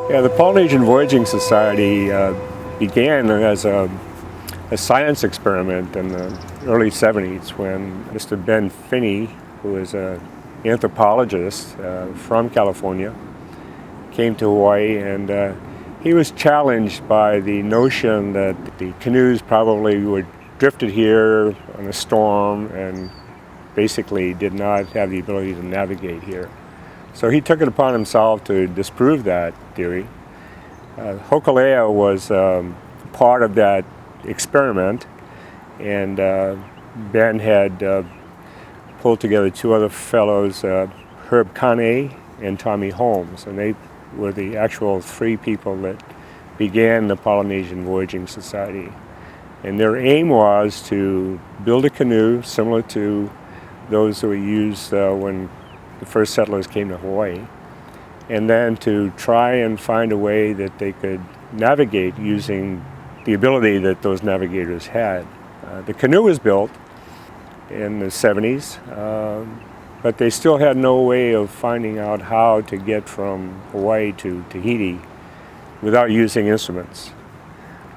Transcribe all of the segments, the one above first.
Yeah, the Polynesian Voyaging Society began as a science experiment in the early 70s when Mr. Ben Finney, who is an anthropologist from California, came to Hawaii, and he was challenged by the notion that the canoes probably were drifted here on a storm and basically did not have the ability to navigate here. So he took it upon himself to disprove that theory. Hokulea was part of that experiment, and Ben had pulled together two other fellows, Herb Kane and Tommy Holmes, and they were the actual three people that began the Polynesian Voyaging Society. And their aim was to build a canoe similar to those that were used when the first settlers came to Hawaii, and then to try and find a way that they could navigate using the ability that those navigators had. The canoe was built in the 70s, but they still had no way of finding out how to get from Hawaii to Tahiti without using instruments.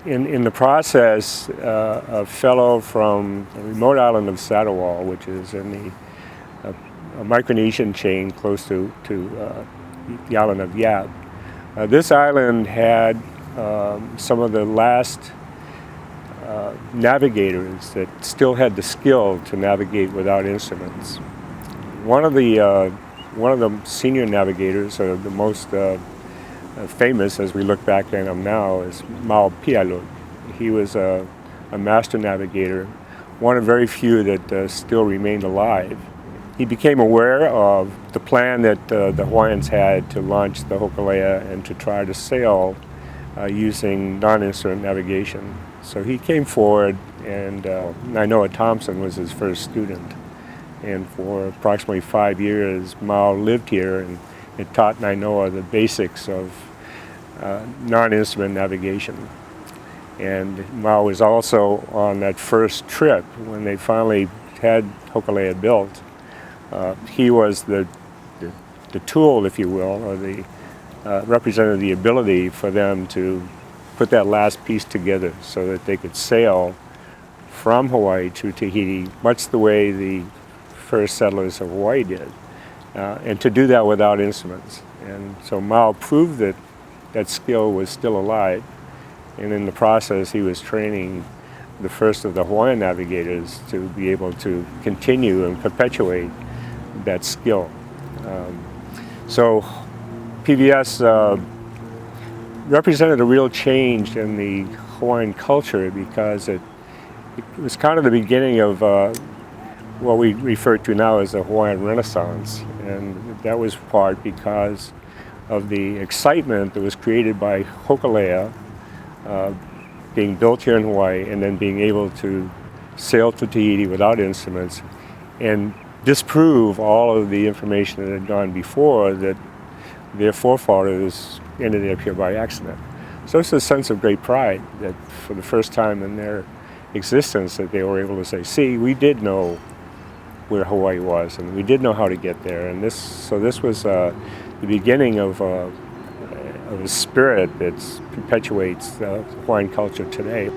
In the process, a fellow from the remote island of Satawal, which is in the Micronesian chain close to the island of Yap. This island had some of the last navigators that still had the skill to navigate without instruments. One of the senior navigators, or the most famous as we look back at him now, is Mau Piailug. He was a master navigator, one of very few that still remained alive. He became aware of the plan that the Hawaiians had to launch the Hokulea and to try to sail using non-instrument navigation. So he came forward, and Nainoa Thompson was his first student. And for approximately 5 years, Mao lived here and taught Nainoa the basics of non-instrument navigation. And Mao was also on that first trip when they finally had Hokulea built. He was the tool, if you will, or the represented the ability for them to put that last piece together so that they could sail from Hawaii to Tahiti, much the way the first settlers of Hawaii did, and to do that without instruments. And so Mao proved that that skill was still alive, and in the process he was training the first of the Hawaiian navigators to be able to continue and perpetuate that skill. So PVS represented a real change in the Hawaiian culture because it was kind of the beginning of what we refer to now as the Hawaiian Renaissance, and that was part because of the excitement that was created by Hokulea being built here in Hawaii and then being able to sail to Tahiti without instruments and disprove all of the information that had gone before, that their forefathers ended up here by accident. So it's a sense of great pride that for the first time in their existence that they were able to say, see, we did know where Hawaii was and we did know how to get there. And this was the beginning of a spirit that perpetuates the Hawaiian culture today.